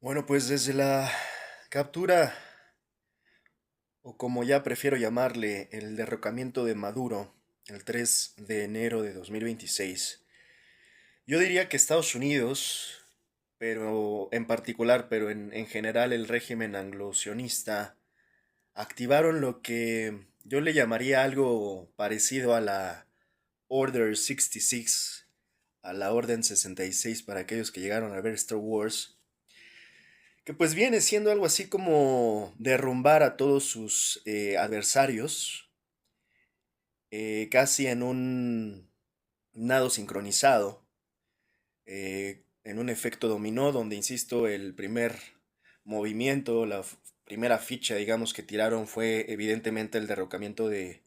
Bueno, pues desde la captura, o como ya prefiero llamarle, el derrocamiento de Maduro, el 3 de enero de 2026, yo diría que Estados Unidos, pero en particular, pero en general el régimen anglo-sionista, activaron lo que yo le llamaría algo parecido a la Order 66, a la Orden 66 para aquellos que llegaron a ver Star Wars, que pues viene siendo algo así como derrumbar a todos sus adversarios, casi en un nado sincronizado, en un efecto dominó, donde, insisto, el primer movimiento, primera ficha, digamos, que tiraron fue evidentemente el derrocamiento de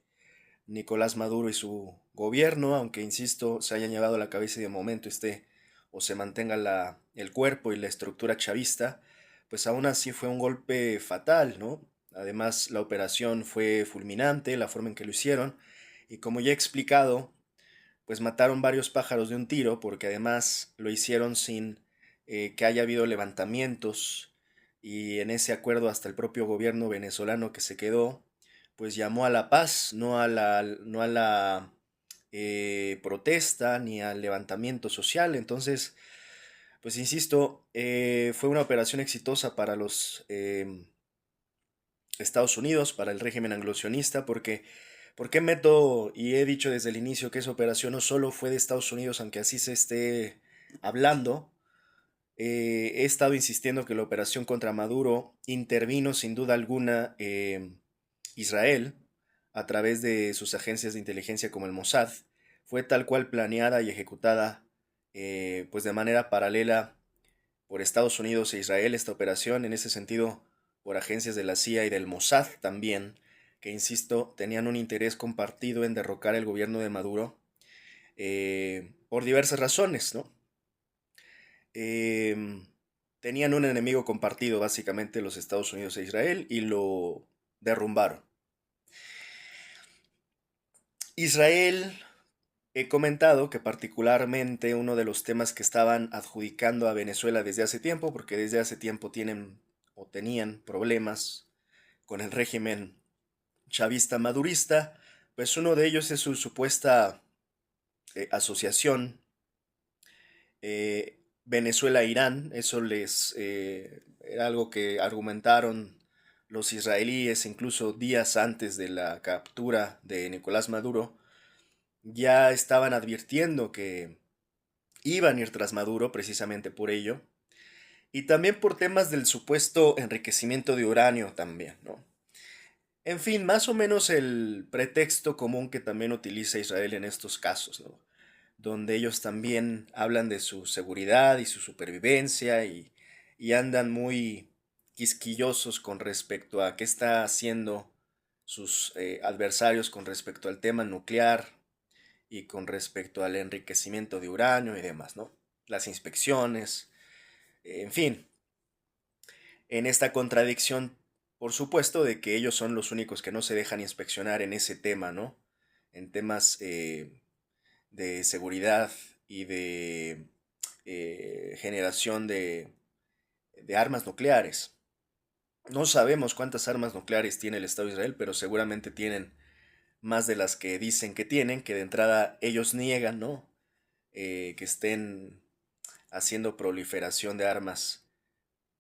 Nicolás Maduro y su gobierno, aunque, insisto, se hayan llevado la cabeza y de momento esté o se mantenga el cuerpo y la estructura chavista, pues aún así fue un golpe fatal, ¿no? Además, la operación fue fulminante, la forma en que lo hicieron, y como ya he explicado, pues mataron varios pájaros de un tiro, porque además lo hicieron sin que haya habido levantamientos, y en ese acuerdo hasta el propio gobierno venezolano que se quedó, pues llamó a la paz, no a la protesta ni al levantamiento social. Entonces, pues insisto, fue una operación exitosa para los Estados Unidos, para el régimen anglosionista, porque ¿por qué meto y he dicho desde el inicio que esa operación no solo fue de Estados Unidos, aunque así se esté hablando? He estado insistiendo que la operación contra Maduro intervino sin duda alguna Israel a través de sus agencias de inteligencia como el Mossad. Fue tal cual planeada y ejecutada pues de manera paralela por Estados Unidos e Israel esta operación, en ese sentido por agencias de la CIA y del Mossad también, que insisto, tenían un interés compartido en derrocar el gobierno de Maduro por diversas razones, ¿no? Em, Tenían un enemigo compartido, básicamente los Estados Unidos e Israel, y lo derrumbaron. Israel, he comentado que particularmente uno de los temas que estaban adjudicando a Venezuela desde hace tiempo, porque desde hace tiempo tienen o tenían problemas con el régimen chavista madurista, pues uno de ellos es su supuesta asociación Venezuela-Irán. Eso era algo que argumentaron los israelíes incluso días antes de la captura de Nicolás Maduro. Ya estaban advirtiendo que iban a ir tras Maduro precisamente por ello. Y también por temas del supuesto enriquecimiento de uranio también, ¿no? En fin, más o menos el pretexto común que también utiliza Israel en estos casos, ¿no? Donde ellos también hablan de su seguridad y su supervivencia y andan muy quisquillosos con respecto a qué está haciendo sus adversarios con respecto al tema nuclear y con respecto al enriquecimiento de uranio y demás, ¿no? Las inspecciones, en fin, en esta contradicción, por supuesto, de que ellos son los únicos que no se dejan inspeccionar en ese tema, ¿no? En temas de seguridad y de generación de armas nucleares. No sabemos cuántas armas nucleares tiene el Estado de Israel, pero seguramente tienen más de las que dicen que tienen, que de entrada ellos niegan, ¿no? Que estén haciendo proliferación de armas,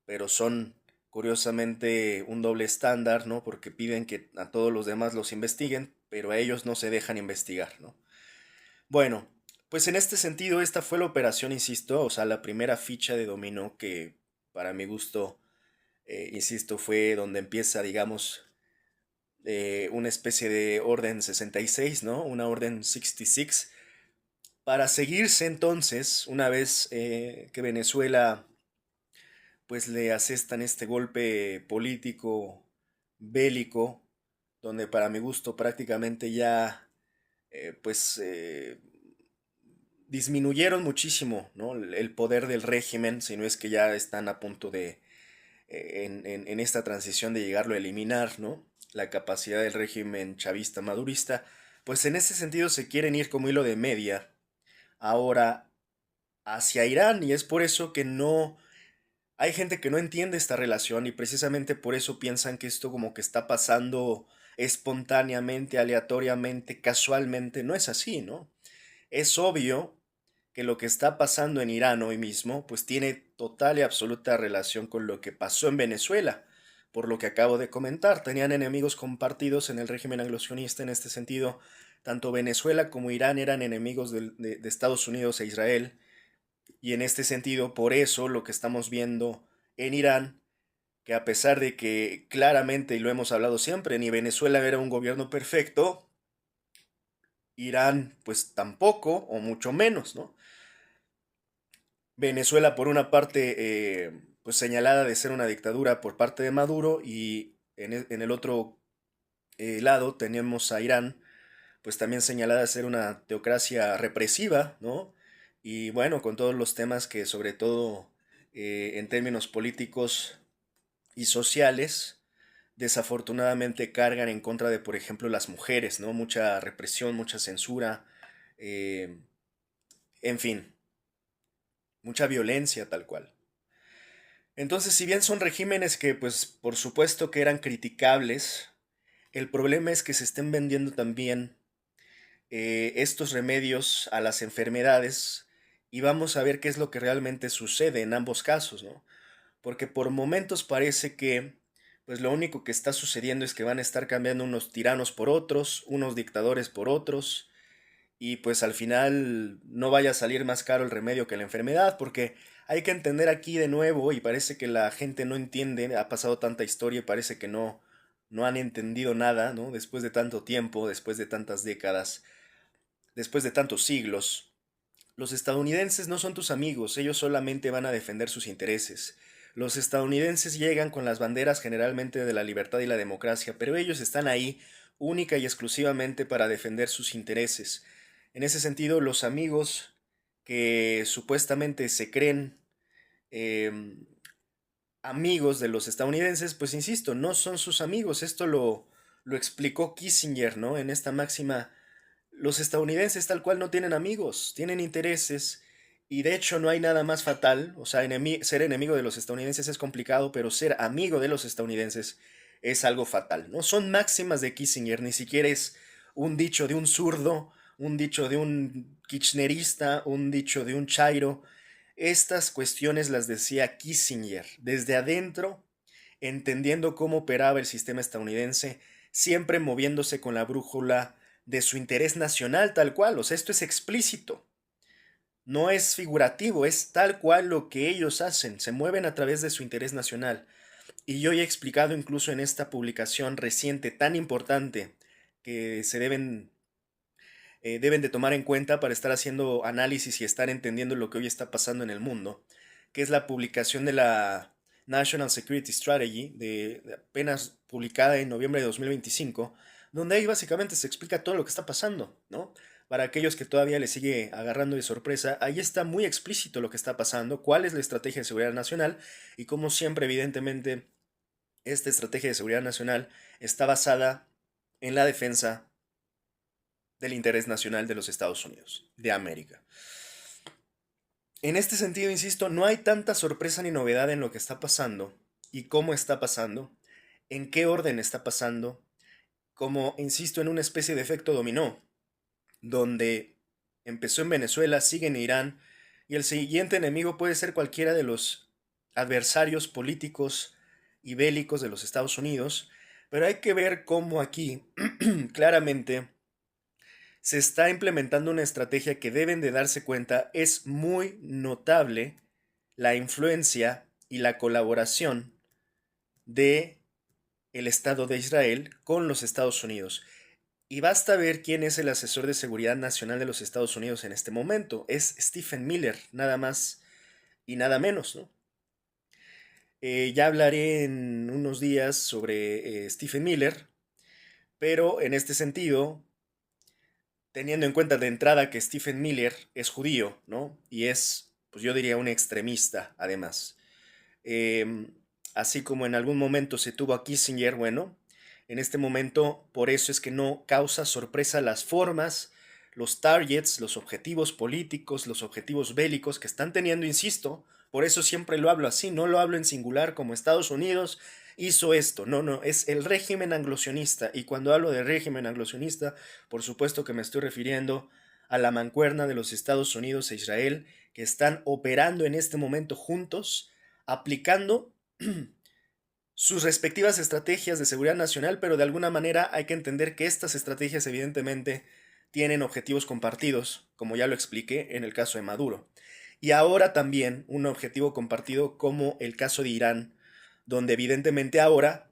pero son curiosamente un doble estándar, ¿no? Porque piden que a todos los demás los investiguen, pero a ellos no se dejan investigar, ¿no? Bueno, pues en este sentido, esta fue la operación, insisto, o sea, la primera ficha de dominó que para mi gusto, insisto, fue donde empieza, digamos, una especie de orden 66, ¿no? Una orden 66, para seguirse entonces, una vez que Venezuela, pues le asestan este golpe político bélico, donde para mi gusto prácticamente ya, pues disminuyeron muchísimo, ¿no? El poder del régimen, si no es que ya están a punto de, en esta transición de llegarlo a eliminar, ¿no? La capacidad del régimen chavista madurista, pues en ese sentido se quieren ir como hilo de media ahora hacia Irán, y es por eso que no Hay gente que no entiende esta relación y precisamente por eso piensan que esto como que está pasando espontáneamente, aleatoriamente, casualmente. No es así, ¿no? Es obvio que lo que está pasando en Irán hoy mismo, pues tiene total y absoluta relación con lo que pasó en Venezuela, por lo que acabo de comentar. Tenían enemigos compartidos en el régimen anglosionista en este sentido. Tanto Venezuela como Irán eran enemigos de Estados Unidos e Israel. Y en este sentido, por eso lo que estamos viendo en Irán, que a pesar de que claramente, y lo hemos hablado siempre, ni Venezuela era un gobierno perfecto, Irán pues tampoco, o mucho menos, ¿no? Venezuela, por una parte, pues señalada de ser una dictadura por parte de Maduro, y en el otro lado tenemos a Irán, pues también señalada de ser una teocracia represiva, ¿no? Y bueno, con todos los temas que sobre todo en términos políticos y sociales, desafortunadamente cargan en contra de, por ejemplo, las mujeres, ¿no? Mucha represión, mucha censura, eh, en fin, mucha violencia tal cual. Entonces, si bien son regímenes que, pues, por supuesto que eran criticables, el problema es que se estén vendiendo también estos remedios a las enfermedades y vamos a ver qué es lo que realmente sucede en ambos casos, ¿no? Porque por momentos parece que, pues, lo único que está sucediendo es que van a estar cambiando unos tiranos por otros, unos dictadores por otros, y pues al final no vaya a salir más caro el remedio que la enfermedad, porque hay que entender aquí de nuevo, y parece que la gente no entiende, ha pasado tanta historia y parece que no han entendido nada, ¿no? Después de tanto tiempo, después de tantas décadas, después de tantos siglos, los estadounidenses no son tus amigos, ellos solamente van a defender sus intereses. Los estadounidenses llegan con las banderas generalmente de la libertad y la democracia, pero ellos están ahí única y exclusivamente para defender sus intereses. En ese sentido, los amigos que supuestamente se creen em, amigos de los estadounidenses, pues insisto, no son sus amigos. Esto lo explicó Kissinger, ¿no? En esta máxima, los estadounidenses tal cual no tienen amigos, tienen intereses y de hecho no hay nada más fatal, o sea, ser enemigo de los estadounidenses es complicado, pero ser amigo de los estadounidenses es algo fatal, ¿no? Son máximas de Kissinger, ni siquiera es un dicho de un zurdo, un dicho de un kirchnerista, un dicho de un chairo. Estas cuestiones las decía Kissinger desde adentro, entendiendo cómo operaba el sistema estadounidense, siempre moviéndose con la brújula de su interés nacional tal cual. O sea, esto es explícito, no es figurativo, es tal cual lo que ellos hacen, se mueven a través de su interés nacional. Y yo ya he explicado incluso en esta publicación reciente tan importante que deben de tomar en cuenta para estar haciendo análisis y estar entendiendo lo que hoy está pasando en el mundo, que es la publicación de la National Security Strategy, de apenas publicada en noviembre de 2025, donde ahí básicamente se explica todo lo que está pasando, ¿no? Para aquellos que todavía les sigue agarrando de sorpresa, ahí está muy explícito lo que está pasando, cuál es la estrategia de seguridad nacional y como siempre, evidentemente, esta estrategia de seguridad nacional está basada en la defensa del interés nacional de los Estados Unidos, de América. En este sentido, insisto, no hay tanta sorpresa ni novedad en lo que está pasando y cómo está pasando, en qué orden está pasando, como, insisto, en una especie de efecto dominó, donde empezó en Venezuela, sigue en Irán, y el siguiente enemigo puede ser cualquiera de los adversarios políticos y bélicos de los Estados Unidos, pero hay que ver cómo aquí claramente se está implementando una estrategia que deben de darse cuenta es muy notable la influencia y la colaboración de el Estado de Israel con los Estados Unidos. Y basta ver quién es el asesor de seguridad nacional de los Estados Unidos en este momento. Es Stephen Miller, nada más y nada menos, ¿no? Ya hablaré en unos días sobre Stephen Miller, pero en este sentido, teniendo en cuenta de entrada que Stephen Miller es judío, ¿no? Y es, pues yo diría, un extremista, además. Em, Así como en algún momento se tuvo a Kissinger, bueno, en este momento por eso es que no causa sorpresa las formas, los targets, los objetivos políticos, los objetivos bélicos que están teniendo, insisto, Por eso siempre lo hablo así, no lo hablo en singular como Estados Unidos hizo esto. No, no, es el régimen anglosionista. Y cuando hablo de régimen anglosionista, por supuesto que me estoy refiriendo a la mancuerna de los Estados Unidos e Israel, que están operando en este momento juntos, aplicando sus respectivas estrategias de seguridad nacional, pero de alguna manera hay que entender que estas estrategias evidentemente tienen objetivos compartidos, como ya lo expliqué en el caso de Maduro. Y ahora también un objetivo compartido como el caso de Irán, donde evidentemente ahora,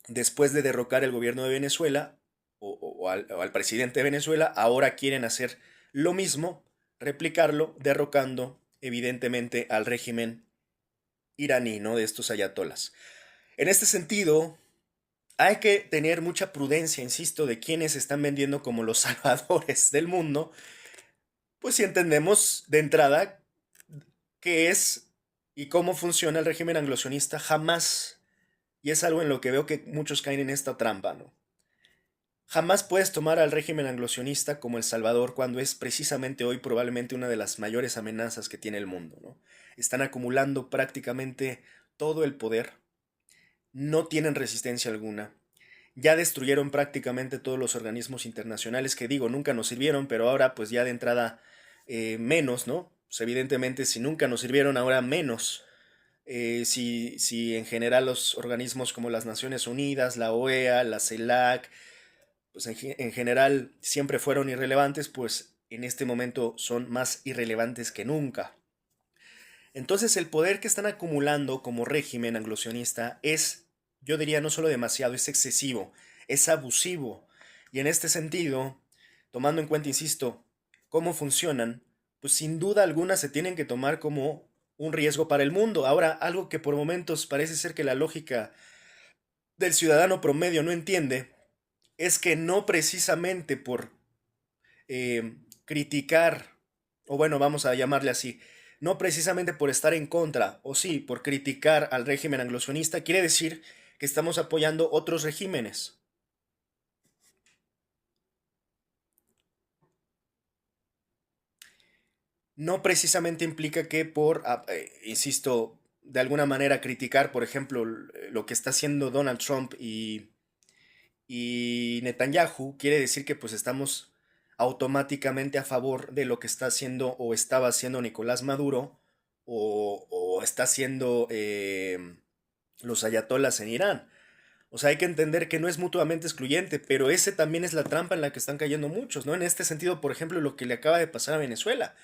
después de derrocar el gobierno de Venezuela o al presidente de Venezuela, ahora quieren hacer lo mismo, replicarlo, derrocando evidentemente al régimen iraní, ¿no? De estos ayatolas. En este sentido, hay que tener mucha prudencia, insisto, de quienes se están vendiendo como los salvadores del mundo, pues si entendemos de entrada qué es y cómo funciona el régimen anglosionista, jamás, y es algo en lo que veo que muchos caen en esta trampa, ¿no? Jamás puedes tomar al régimen anglosionista como el salvador cuando es precisamente hoy probablemente una de las mayores amenazas que tiene el mundo, ¿no? Están acumulando prácticamente todo el poder, no tienen resistencia alguna. Ya destruyeron prácticamente todos los organismos internacionales que digo, nunca nos sirvieron, pero ahora pues ya de entrada menos, ¿no? Pues evidentemente si nunca nos sirvieron, ahora menos. Si en general los organismos como las Naciones Unidas, la OEA, la CELAC, pues en general siempre fueron irrelevantes, pues en este momento son más irrelevantes que nunca. Entonces el poder que están acumulando como régimen anglosionista es, yo diría, no solo demasiado, es excesivo, es abusivo. Y en este sentido, tomando en cuenta, insisto, cómo funcionan, pues sin duda alguna se tienen que tomar como un riesgo para el mundo. Ahora, algo que por momentos parece ser que la lógica del ciudadano promedio no entiende, es que no precisamente por criticar, o bueno, vamos a llamarle así, no precisamente por estar en contra, o sí, por criticar al régimen anglosionista, quiere decir que estamos apoyando otros regímenes. No precisamente implica que por, insisto, de alguna manera criticar, por ejemplo, lo que está haciendo Donald Trump y Netanyahu, quiere decir que pues estamos automáticamente a favor de lo que está haciendo o estaba haciendo Nicolás Maduro o está haciendo los ayatolas en Irán. O sea, hay que entender que no es mutuamente excluyente, pero ese también es la trampa en la que están cayendo muchos, ¿no? En este sentido, por ejemplo, lo que le acaba de pasar a Venezuela.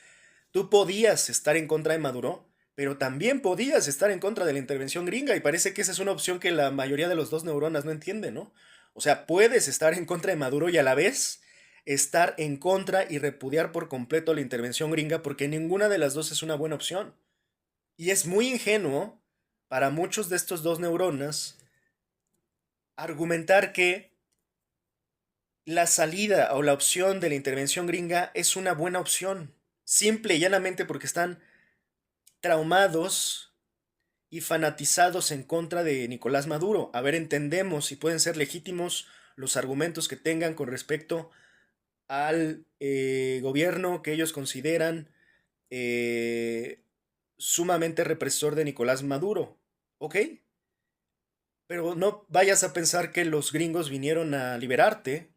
Tú podías estar en contra de Maduro, pero también podías estar en contra de la intervención gringa y parece que esa es una opción que la mayoría de los dos neuronas no entiende, ¿no? O sea, puedes estar en contra de Maduro y a la vez estar en contra y repudiar por completo la intervención gringa porque ninguna de las dos es una buena opción. Y es muy ingenuo para muchos de estos dos neuronas argumentar que la salida o la opción de la intervención gringa es una buena opción, simple y llanamente porque están traumados y fanatizados en contra de Nicolás Maduro. A ver, entendemos si pueden ser legítimos los argumentos que tengan con respecto al gobierno que ellos consideran eh, sumamente represor de Nicolás Maduro, ¿ok? Pero no vayas a pensar que los gringos vinieron a liberarte,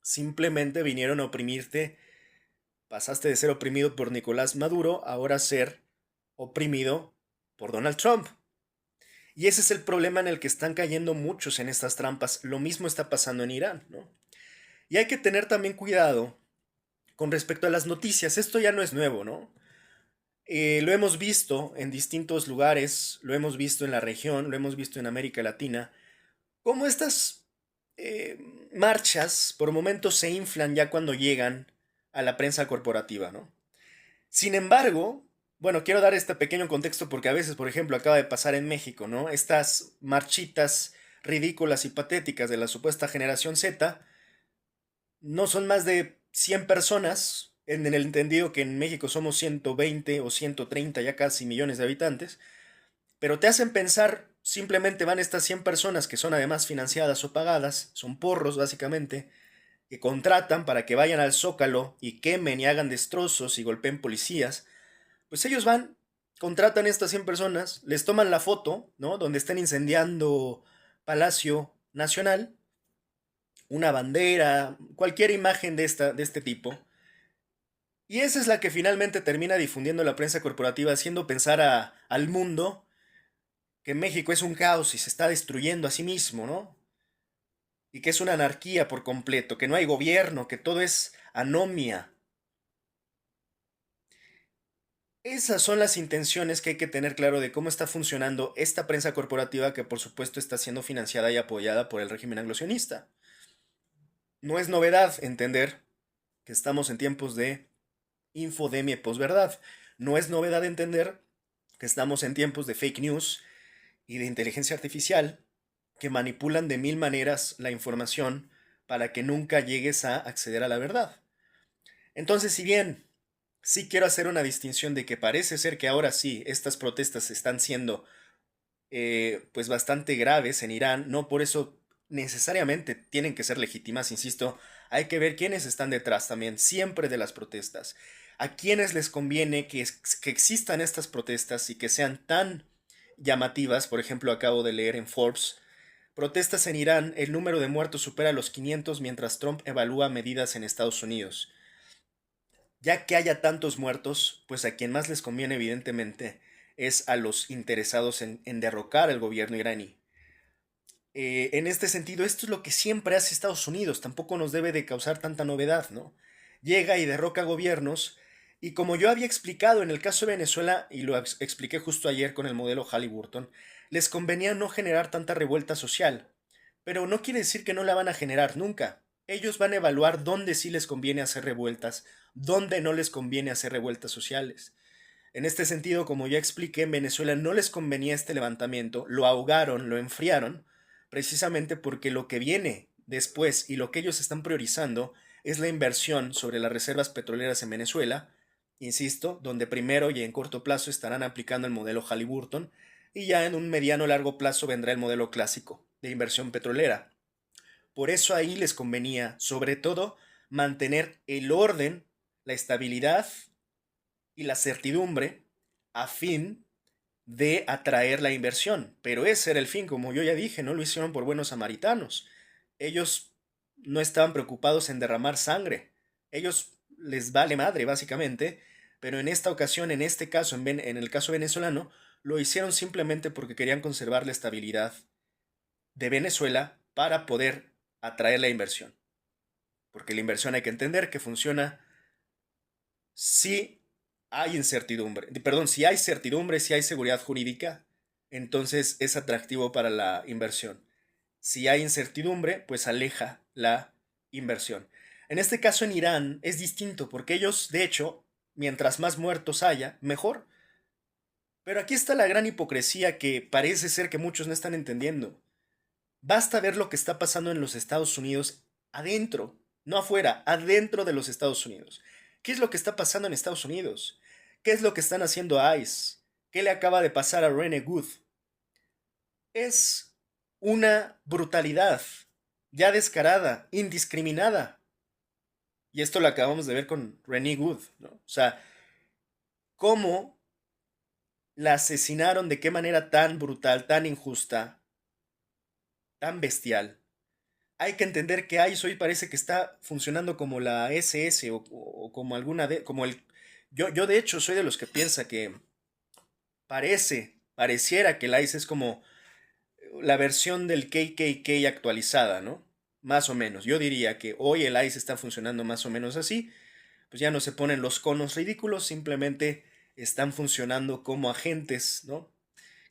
simplemente vinieron a oprimirte. Pasaste de ser oprimido por Nicolás Maduro, ahora a ser oprimido por Donald Trump. Y ese es el problema en el que están cayendo muchos en estas trampas. Lo mismo está pasando en Irán, ¿no? Y hay que tener también cuidado con respecto a las noticias. Esto ya no es nuevo, ¿no? Lo hemos visto en distintos lugares, lo hemos visto en la región, lo hemos visto en América Latina, cómo estas eh, marchas por momentos se inflan ya cuando llegan a la prensa corporativa, ¿no? Sin embargo, bueno, quiero dar este pequeño contexto porque a veces, por ejemplo, acaba de pasar en México, ¿no? Estas marchitas ridículas y patéticas de la supuesta generación Z no son más de 100 personas, en el entendido que en México somos 120 o 130 ya casi millones de habitantes, pero te hacen pensar, simplemente van estas 100 personas que son además financiadas o pagadas, son porros básicamente, que contratan para que vayan al Zócalo y quemen y hagan destrozos y golpeen policías, pues ellos van contratan a estas 100 personas, les toman la foto, ¿no? Donde están incendiando Palacio Nacional, una bandera, cualquier imagen de este tipo. Y esa es la que finalmente termina difundiendo la prensa corporativa, haciendo pensar al mundo que México es un caos y se está destruyendo a sí mismo, ¿no? Y que es una anarquía por completo, que no hay gobierno, que todo es anomia. Esas son las intenciones que hay que tener claro de cómo está funcionando esta prensa corporativa que por supuesto está siendo financiada y apoyada por el régimen anglosionista. No es novedad entender que estamos en tiempos de infodemia y posverdad. No es novedad entender que estamos en tiempos de fake news y de inteligencia artificial que manipulan de mil maneras la información para que nunca llegues a acceder a la verdad. Entonces, si bien sí quiero hacer una distinción de que parece ser que ahora sí estas protestas están siendo pues bastante graves en Irán, no por eso necesariamente tienen que ser legítimas, insisto, hay que ver quiénes están detrás también siempre de las protestas, a quiénes les conviene que existan estas protestas y que sean tan llamativas. Por ejemplo, acabo de leer en Forbes: protestas en Irán, el número de muertos supera los 500 mientras Trump evalúa medidas en Estados Unidos. Ya que haya tantos muertos, pues a quien más les conviene evidentemente es a los interesados en derrocar al gobierno iraní. En este sentido, esto es lo que siempre hace Estados Unidos, tampoco nos debe de causar tanta novedad, ¿no? Llega y derroca gobiernos, y como yo había explicado en el caso de Venezuela, y lo expliqué justo ayer con el modelo Halliburton, les convenía no generar tanta revuelta social, pero no quiere decir que no la van a generar nunca. Ellos van a evaluar dónde sí les conviene hacer revueltas, dónde no les conviene hacer revueltas sociales. En este sentido, como ya expliqué, en Venezuela no les convenía este levantamiento, lo ahogaron, lo enfriaron, precisamente porque lo que viene después y lo que ellos están priorizando es la inversión sobre las reservas petroleras en Venezuela, insisto, donde primero y en corto plazo estarán aplicando el modelo Halliburton, y ya en un mediano largo plazo vendrá el modelo clásico de inversión petrolera. Por eso ahí les convenía, sobre todo, mantener el orden, la estabilidad y la certidumbre a fin de atraer la inversión. Pero ese era el fin, como yo ya dije, no lo hicieron por buenos samaritanos. Ellos no estaban preocupados en derramar sangre. Ellos les vale madre, básicamente. Pero en esta ocasión, en este caso, en el caso venezolano, lo hicieron simplemente porque querían conservar la estabilidad de Venezuela para poder atraer la inversión. Porque la inversión hay que entender que funciona si hay incertidumbre, perdón, si hay certidumbre, si hay seguridad jurídica, entonces es atractivo para la inversión. Si hay incertidumbre, pues aleja la inversión. En este caso en Irán es distinto porque ellos, de hecho, mientras más muertos haya, mejor. Pero aquí está la gran hipocresía que parece ser que muchos no están entendiendo. Basta ver lo que está pasando en los Estados Unidos adentro, no afuera, adentro de los Estados Unidos. ¿Qué es lo que está pasando en Estados Unidos? ¿Qué es lo que están haciendo a ICE? ¿Qué le acaba de pasar a Rene Good? Es una brutalidad ya descarada, indiscriminada. Y esto lo acabamos de ver con Rene Good, ¿no? O sea, cómo la asesinaron, de qué manera tan brutal, tan injusta, tan bestial. Hay que entender que ICE hoy parece que está funcionando como la SS o como alguna de, como el, yo de hecho soy de los que piensa que pareciera que el ICE es como la versión del KKK actualizada, ¿no? Más o menos. Yo diría que hoy el ICE está funcionando más o menos así. Pues ya no se ponen los conos ridículos, simplemente están funcionando como agentes, ¿no?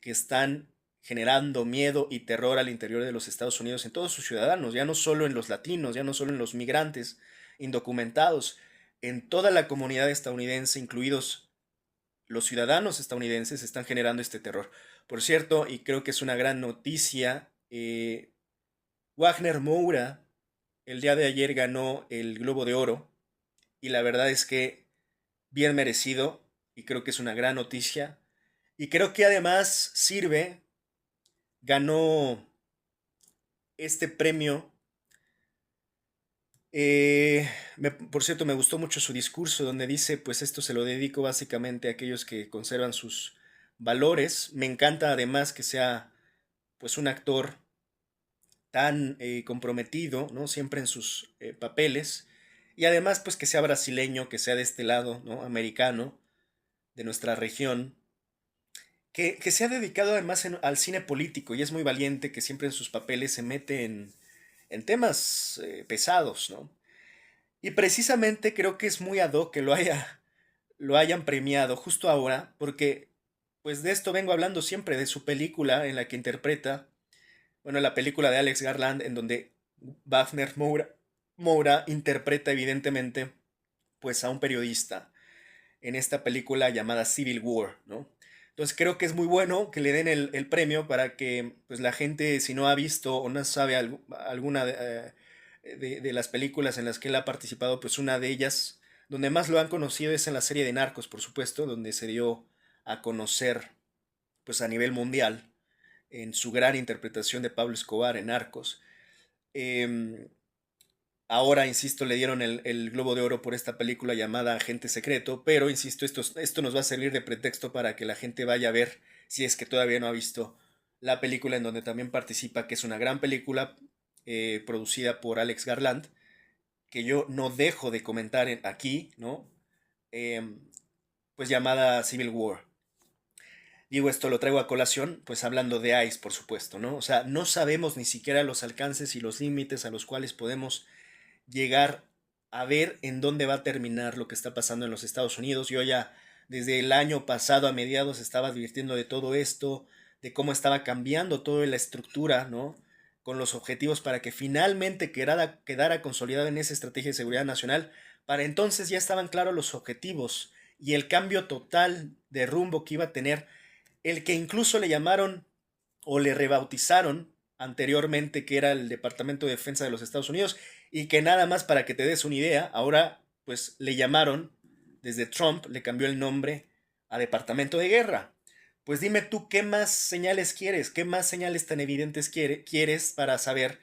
Que están generando miedo y terror al interior de los Estados Unidos en todos sus ciudadanos, ya no solo en los latinos, ya no solo en los migrantes indocumentados, en toda la comunidad estadounidense, incluidos los ciudadanos estadounidenses, están generando este terror. Por cierto, y creo que es una gran noticia, Wagner Moura el día de ayer ganó el Globo de Oro, y la verdad es que bien merecido, y creo que es una gran noticia, y creo que además ganó este premio. Por cierto, me gustó mucho su discurso donde dice, pues esto se lo dedico básicamente a aquellos que conservan sus valores. Me encanta además que sea pues un actor tan comprometido, ¿no? Siempre en sus papeles. Y además pues que sea brasileño, que sea de este lado, ¿no? Americano, de nuestra región. Que se ha dedicado además al cine político y es muy valiente, que siempre en sus papeles se mete en temas pesados, ¿no? Y precisamente creo que es muy ad hoc que lo hayan premiado justo ahora, porque pues de esto vengo hablando siempre, de su película en la que interpreta, bueno, la película de Alex Garland, en donde Wagner Moura interpreta evidentemente pues a un periodista en esta película llamada Civil War, ¿no? Entonces creo que es muy bueno que le den el premio para que pues la gente, si no ha visto o no sabe alguna de las películas en las que él ha participado, pues una de ellas, donde más lo han conocido es en la serie de Narcos, por supuesto, donde se dio a conocer pues a nivel mundial en su gran interpretación de Pablo Escobar en Narcos. Eh, Ahora, insisto, le dieron el Globo de Oro por esta película llamada Agente Secreto, pero, insisto, esto nos va a servir de pretexto para que la gente vaya a ver, si es que todavía no ha visto, la película en donde también participa, que es una gran película producida por Alex Garland, que yo no dejo de comentar aquí, ¿no? Em, pues llamada Civil War. Digo, esto lo traigo a colación, pues hablando de ICE, por supuesto, ¿no? O sea, no sabemos ni siquiera los alcances y los límites a los cuales podemos llegar a ver en dónde va a terminar lo que está pasando en los Estados Unidos. Yo ya desde el año pasado a mediados estaba advirtiendo de todo esto, de cómo estaba cambiando toda la estructura, ¿no? Con los objetivos para que finalmente quedara consolidado en esa estrategia de seguridad nacional. Para entonces ya estaban claros los objetivos y el cambio total de rumbo que iba a tener, el que incluso le llamaron o le rebautizaron anteriormente, que era el Departamento de Defensa de los Estados Unidos, y que nada más para que te des una idea, ahora pues le llamaron, desde Trump le cambió el nombre a Departamento de Guerra. Pues dime tú, ¿qué más señales quieres? ¿Qué más señales tan evidentes quieres para saber?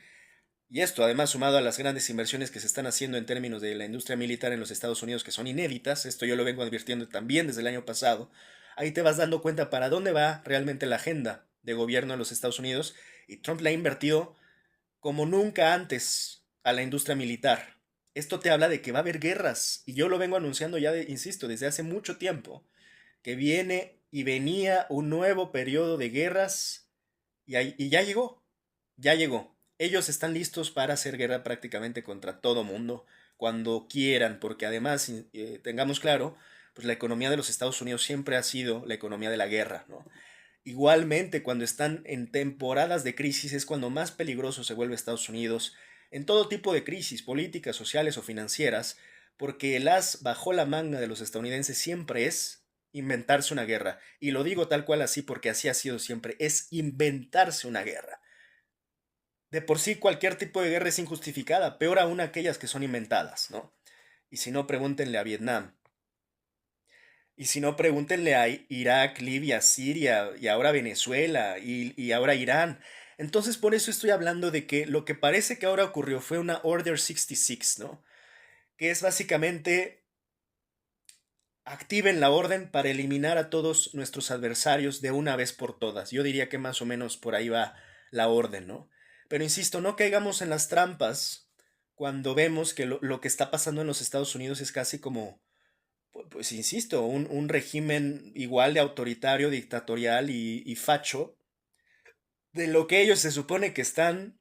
Y esto, además, sumado a las grandes inversiones que se están haciendo en términos de la industria militar en los Estados Unidos, que son inéditas, esto yo lo vengo advirtiendo también desde el año pasado, ahí te vas dando cuenta para dónde va realmente la agenda de gobierno en los Estados Unidos, y Trump le ha invertido como nunca antes a la industria militar. Esto te habla de que va a haber guerras, y yo lo vengo anunciando ya, insisto, desde hace mucho tiempo, que viene y venía un nuevo periodo de guerras, y ya llegó. Ellos están listos para hacer guerra prácticamente contra todo mundo cuando quieran, porque además, tengamos claro, pues la economía de los Estados Unidos siempre ha sido la economía de la guerra, ¿no? Igualmente, cuando están en temporadas de crisis es cuando más peligroso se vuelve Estados Unidos en todo tipo de crisis, políticas, sociales o financieras, porque el as bajo la manga de los estadounidenses siempre es inventarse una guerra. Y lo digo tal cual así porque así ha sido siempre, es inventarse una guerra. De por sí cualquier tipo de guerra es injustificada, peor aún aquellas que son inventadas, ¿no? Y si no, pregúntenle a Vietnam. Y si no, pregúntenle a Irak, Libia, Siria y ahora Venezuela y ahora Irán. Entonces, por eso estoy hablando de que lo que parece que ahora ocurrió fue una Order 66, ¿no? Que es básicamente activen la orden para eliminar a todos nuestros adversarios de una vez por todas. Yo diría que más o menos por ahí va la orden, ¿no? Pero insisto, no caigamos en las trampas cuando vemos que lo que está pasando en los Estados Unidos es casi como, pues insisto, un régimen igual de autoritario, dictatorial y facho de lo que ellos se supone que están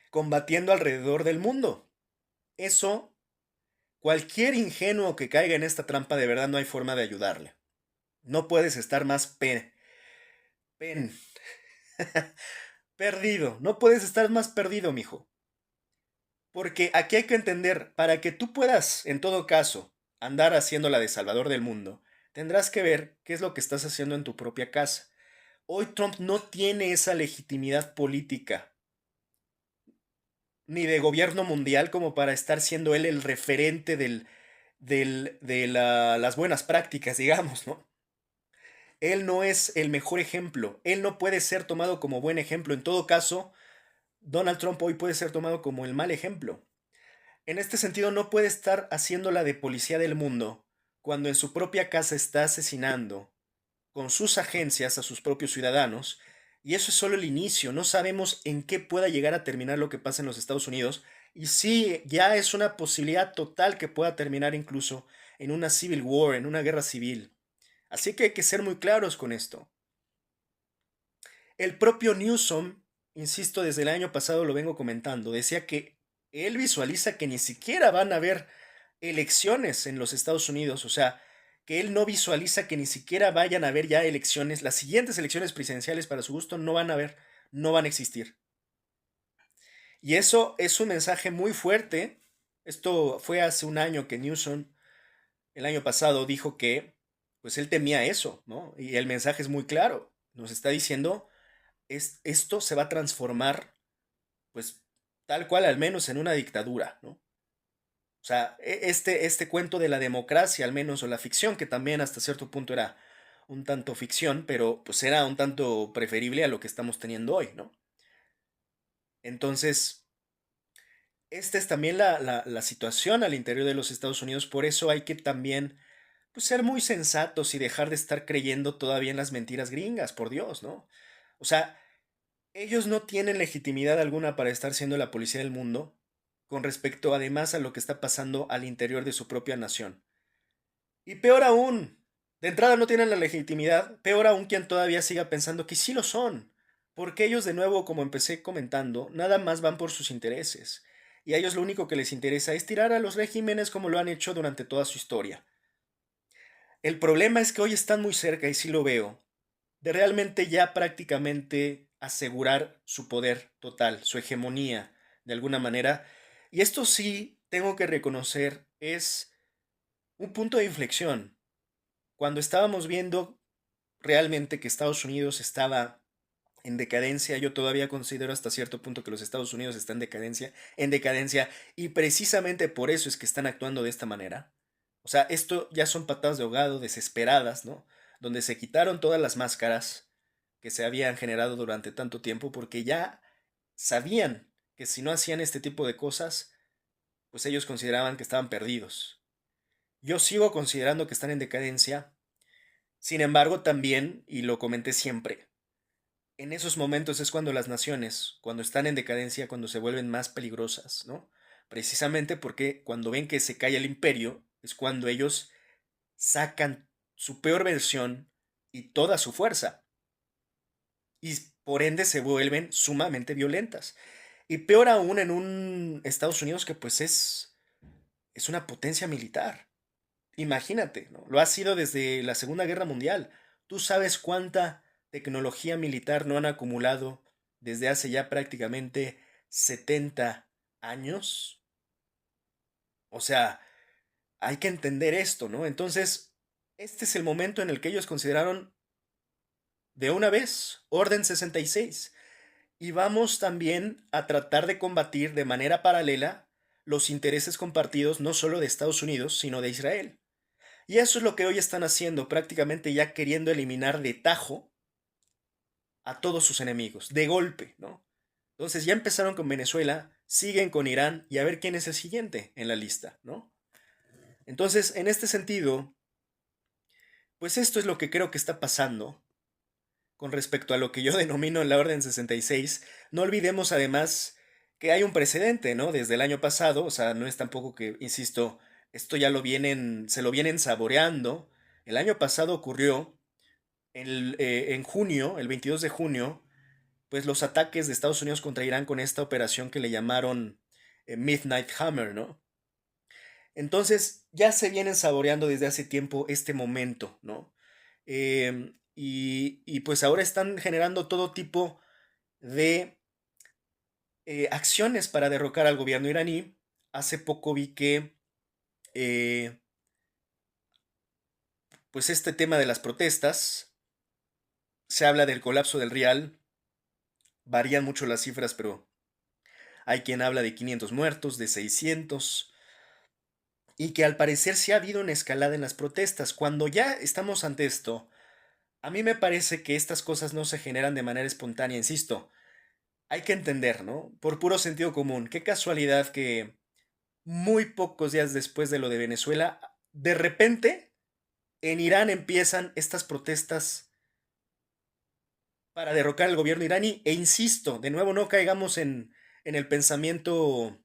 combatiendo alrededor del mundo. Eso, cualquier ingenuo que caiga en esta trampa, de verdad no hay forma de ayudarle. No puedes estar más pen, perdido. No puedes estar más perdido, mijo. Porque aquí hay que entender, para que tú puedas, en todo caso, andar haciendo la de Salvador del mundo, tendrás que ver qué es lo que estás haciendo en tu propia casa. Hoy Trump no tiene esa legitimidad política ni de gobierno mundial como para estar siendo él el referente de las buenas prácticas, digamos, ¿no? Él no es el mejor ejemplo. Él no puede ser tomado como buen ejemplo. En todo caso, Donald Trump hoy puede ser tomado como el mal ejemplo. En este sentido, no puede estar haciendo la de policía del mundo cuando en su propia casa está asesinando con sus agencias a sus propios ciudadanos. Y eso es solo el inicio. No sabemos en qué pueda llegar a terminar lo que pasa en los Estados Unidos. Y sí, ya es una posibilidad total que pueda terminar incluso en una civil war, en una guerra civil. Así que hay que ser muy claros con esto. El propio Newsom, insisto, desde el año pasado lo vengo comentando, decía que él visualiza que ni siquiera van a haber elecciones en los Estados Unidos, o sea, que él no visualiza que ni siquiera vayan a haber ya elecciones, las siguientes elecciones presidenciales para su gusto no van a haber, no van a existir. Y eso es un mensaje muy fuerte. Esto fue hace un año que Newsom, el año pasado, dijo que pues él temía eso, ¿no? Y el mensaje es muy claro. Nos está diciendo, esto se va a transformar, pues tal cual al menos en una dictadura, ¿no? O sea, este cuento de la democracia, al menos, o la ficción, que también hasta cierto punto era un tanto ficción, pero pues era un tanto preferible a lo que estamos teniendo hoy, ¿no? Entonces, esta es también la situación al interior de los Estados Unidos, por eso hay que también pues, ser muy sensatos y dejar de estar creyendo todavía en las mentiras gringas, por Dios, ¿no? O sea, ellos no tienen legitimidad alguna para estar siendo la policía del mundo con respecto además a lo que está pasando al interior de su propia nación. Y peor aún, de entrada no tienen la legitimidad, peor aún quien todavía siga pensando que sí lo son, porque ellos de nuevo, como empecé comentando, nada más van por sus intereses, y a ellos lo único que les interesa es tirar a los regímenes como lo han hecho durante toda su historia. El problema es que hoy están muy cerca, y sí lo veo, de realmente ya prácticamente asegurar su poder total, su hegemonía, de alguna manera, y esto sí tengo que reconocer es un punto de inflexión. Cuando estábamos viendo realmente que Estados Unidos estaba en decadencia, yo todavía considero hasta cierto punto que los Estados Unidos están en decadencia, y precisamente por eso es que están actuando de esta manera. O sea, esto ya son patadas de ahogado desesperadas, ¿no? Donde se quitaron todas las máscaras que se habían generado durante tanto tiempo porque ya sabían que si no hacían este tipo de cosas, pues ellos consideraban que estaban perdidos. Yo sigo considerando que están en decadencia. Sin embargo, también, y lo comenté siempre, en esos momentos es cuando las naciones, cuando están en decadencia, cuando se vuelven más peligrosas, ¿no? Precisamente porque cuando ven que se cae el imperio, es cuando ellos sacan su peor versión y toda su fuerza, y por ende se vuelven sumamente violentas. Y peor aún en un Estados Unidos que pues es una potencia militar. Imagínate, ¿no? Lo ha sido desde la Segunda Guerra Mundial. ¿Tú sabes cuánta tecnología militar no han acumulado desde hace ya prácticamente 70 años? O sea, hay que entender esto, ¿no? Entonces, este es el momento en el que ellos consideraron de una vez Orden 66. Y vamos también a tratar de combatir de manera paralela los intereses compartidos no solo de Estados Unidos, sino de Israel. Y eso es lo que hoy están haciendo, prácticamente ya queriendo eliminar de tajo a todos sus enemigos, de golpe, ¿no? Entonces ya empezaron con Venezuela, siguen con Irán y a ver quién es el siguiente en la lista, ¿no? Entonces, en este sentido, pues esto es lo que creo que está pasando con respecto a lo que yo denomino la Orden 66. No olvidemos además que hay un precedente, ¿no? Desde el año pasado, o sea, no es tampoco que, insisto, esto ya se lo vienen saboreando. El año pasado ocurrió en junio, el 22 de junio, pues los ataques de Estados Unidos contra Irán con esta operación que le llamaron Midnight Hammer, ¿no? Entonces ya se vienen saboreando desde hace tiempo este momento, ¿no? Y pues ahora están generando todo tipo de acciones para derrocar al gobierno iraní. Hace poco vi que eh, pues este tema de las protestas, se habla del colapso del rial, varían mucho las cifras, pero hay quien habla de 500 muertos, de 600, y que al parecer sí ha habido una escalada en las protestas. Cuando ya estamos ante esto, a mí me parece que estas cosas no se generan de manera espontánea, insisto. Hay que entender, ¿no? Por puro sentido común, qué casualidad que muy pocos días después de lo de Venezuela, de repente, en Irán empiezan estas protestas para derrocar al gobierno iraní. E insisto, de nuevo, no caigamos en el pensamiento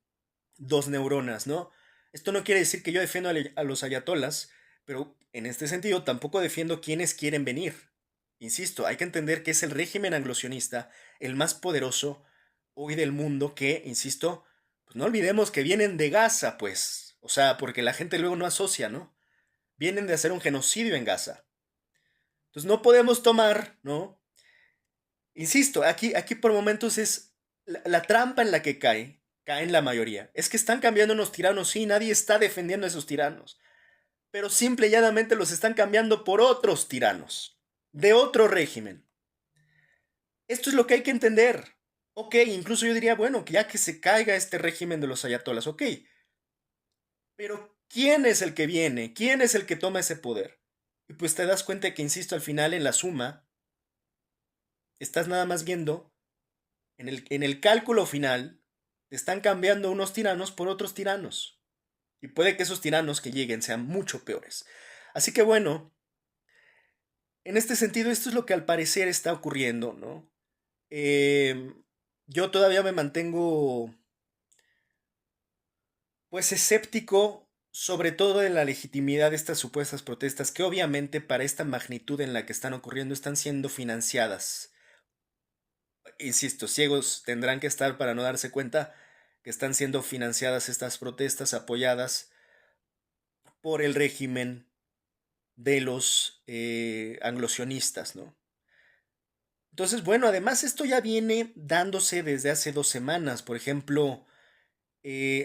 dos neuronas, ¿no? Esto no quiere decir que yo defiendo a los ayatolas, pero en este sentido tampoco defiendo quienes quieren venir. Insisto, hay que entender que es el régimen anglosionista el más poderoso hoy del mundo que, insisto, pues no olvidemos que vienen de Gaza, pues. O sea, porque la gente luego no asocia, ¿no? Vienen de hacer un genocidio en Gaza. Entonces no podemos tomar, ¿no? Insisto, aquí por momentos es la trampa en la que caen la mayoría. Es que están cambiando unos tiranos, sí, nadie está defendiendo a esos tiranos, pero simple y llanamente los están cambiando por otros tiranos, de otro régimen. Esto es lo que hay que entender. Ok, incluso yo diría, bueno, que ya que se caiga este régimen de los ayatolas, ok, pero ¿quién es el que viene? ¿Quién es el que toma ese poder? Y pues te das cuenta que, insisto, al final en la suma, estás nada más viendo, en el cálculo final, te están cambiando unos tiranos por otros tiranos. Y puede que esos tiranos que lleguen sean mucho peores. Así que bueno, en este sentido, esto es lo que al parecer está ocurriendo, ¿no? Yo todavía me mantengo, pues, escéptico, sobre todo de la legitimidad de estas supuestas protestas, que obviamente para esta magnitud en la que están ocurriendo están siendo financiadas. Insisto, ciegos tendrán que estar para no darse cuenta que están siendo financiadas estas protestas, apoyadas por el régimen de los anglosionistas, ¿no? Entonces, bueno, además esto ya viene dándose desde hace 2 semanas. Por ejemplo,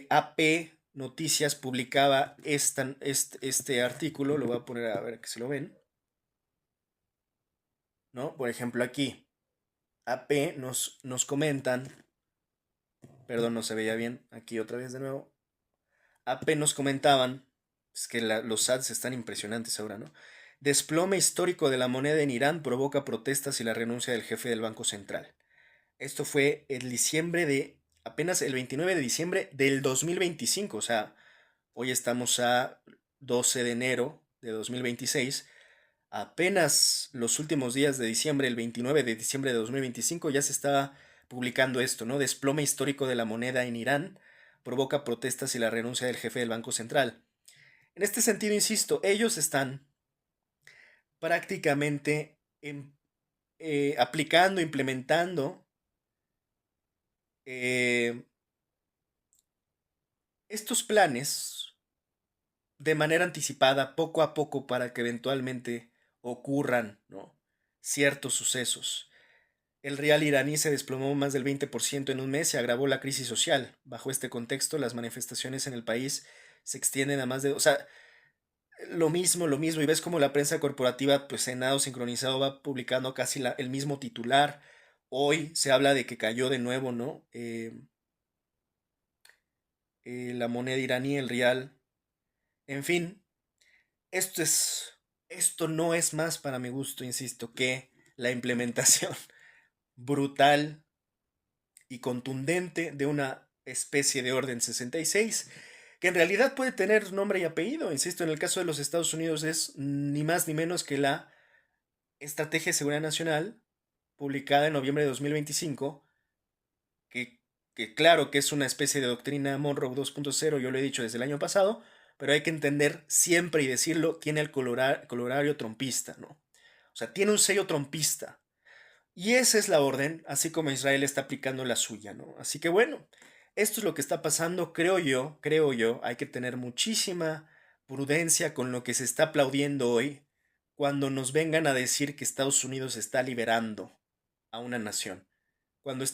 AP Noticias publicaba este artículo, lo voy a poner a ver que se lo ven, ¿no? Por ejemplo, aquí, AP nos comentan, perdón, no se veía bien, aquí otra vez de nuevo, AP nos comentaban, es que los ads están impresionantes ahora, ¿no? Desplome histórico de la moneda en Irán provoca protestas y la renuncia del jefe del Banco Central. Esto fue apenas el 29 de diciembre del 2025, o sea, hoy estamos a 12 de enero de 2026, apenas los últimos días de diciembre, el 29 de diciembre de 2025, ya se estaba publicando esto, ¿no? Desplome histórico de la moneda en Irán provoca protestas y la renuncia del jefe del Banco Central. En este sentido, insisto, ellos están prácticamente aplicando, implementando eh, estos planes de manera anticipada, poco a poco, para que eventualmente ocurran, ¿no?, ciertos sucesos. El rial iraní se desplomó más del 20% en un mes y agravó la crisis social. Bajo este contexto, las manifestaciones en el país se extienden a más de... O sea, lo mismo, y ves como la prensa corporativa, pues en nado sincronizado, va publicando casi el mismo titular. Hoy se habla de que cayó de nuevo, ¿no? La moneda iraní, el rial. En fin, esto es, esto no es más para mi gusto, insisto, que la implementación brutal y contundente de una especie de orden 66, que en realidad puede tener nombre y apellido. Insisto, en el caso de los Estados Unidos es ni más ni menos que la Estrategia de Seguridad Nacional, publicada en noviembre de 2025, que claro que es una especie de doctrina Monroe 2.0, yo lo he dicho desde el año pasado, pero hay que entender siempre y decirlo, tiene el colorario trompista, ¿no? O sea, tiene un sello trompista. Y esa es la orden, así como Israel está aplicando la suya, ¿no? Así que bueno, esto es lo que está pasando, creo yo, hay que tener muchísima prudencia con lo que se está aplaudiendo hoy cuando nos vengan a decir que Estados Unidos está liberando a una nación. Cuando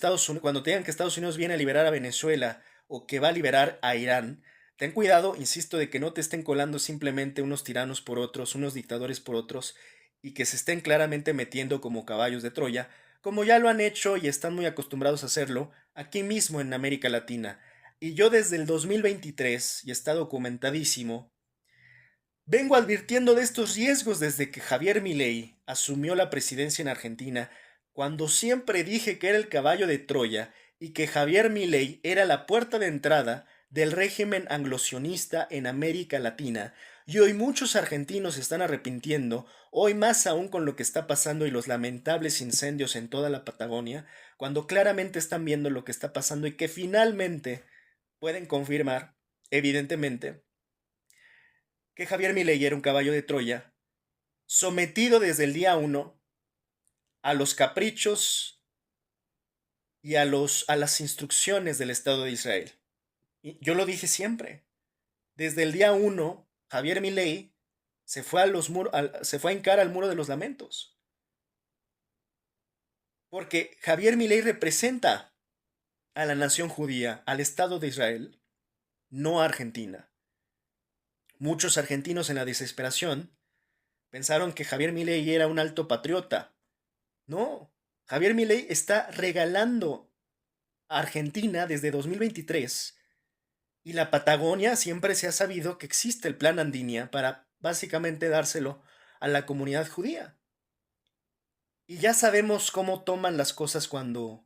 te digan que Estados Unidos viene a liberar a Venezuela o que va a liberar a Irán, ten cuidado, insisto, de que no te estén colando simplemente unos tiranos por otros, unos dictadores por otros, y que se estén claramente metiendo como caballos de Troya, como ya lo han hecho y están muy acostumbrados a hacerlo aquí mismo en América Latina. Y yo desde el 2023, y está documentadísimo, vengo advirtiendo de estos riesgos desde que Javier Milei asumió la presidencia en Argentina, cuando siempre dije que era el caballo de Troya y que Javier Milei era la puerta de entrada del régimen anglosionista en América Latina. Y hoy muchos argentinos se están arrepintiendo, hoy más aún con lo que está pasando y los lamentables incendios en toda la Patagonia, cuando claramente están viendo lo que está pasando y que finalmente pueden confirmar, evidentemente, que Javier Milei era un caballo de Troya, sometido desde el día uno a los caprichos y a las instrucciones del Estado de Israel. Y yo lo dije siempre, desde el día uno, Javier Milei se fue a hincar al muro de los lamentos. Porque Javier Milei representa a la nación judía, al Estado de Israel, no a Argentina. Muchos argentinos en la desesperación pensaron que Javier Milei era un alto patriota. No, Javier Milei está regalando a Argentina desde 2023 y la Patagonia siempre se ha sabido que existe el plan Andinia para básicamente dárselo a la comunidad judía. Y ya sabemos cómo toman las cosas cuando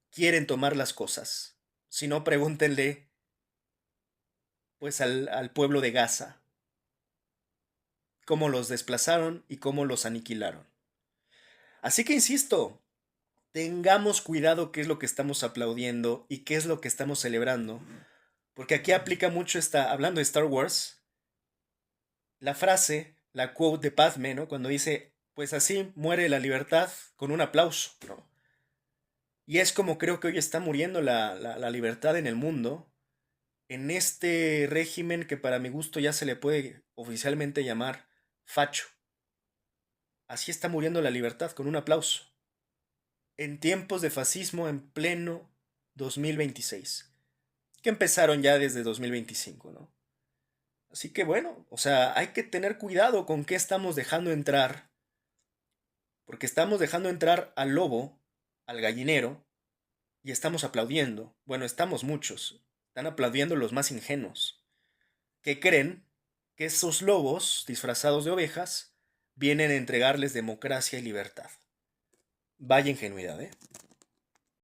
quieren tomar las cosas. Si no, pregúntenle pues al pueblo de Gaza, cómo los desplazaron y cómo los aniquilaron. Así que insisto, tengamos cuidado qué es lo que estamos aplaudiendo y qué es lo que estamos celebrando, porque aquí aplica mucho hablando de Star Wars, la frase, la quote de Padme, ¿no? Cuando dice, pues así muere la libertad con un aplauso, ¿no? Y es como creo que hoy está muriendo la libertad en el mundo, en este régimen que para mi gusto ya se le puede oficialmente llamar facho. Así está muriendo la libertad con un aplauso. En tiempos de fascismo en pleno 2026, que empezaron ya desde 2025, ¿no? Así que bueno, o sea, hay que tener cuidado con qué estamos dejando entrar, porque estamos dejando entrar al lobo, al gallinero, y estamos aplaudiendo. Bueno, estamos muchos, están aplaudiendo los más ingenuos, que creen que esos lobos disfrazados de ovejas vienen a entregarles democracia y libertad. Vaya ingenuidad, ¿eh?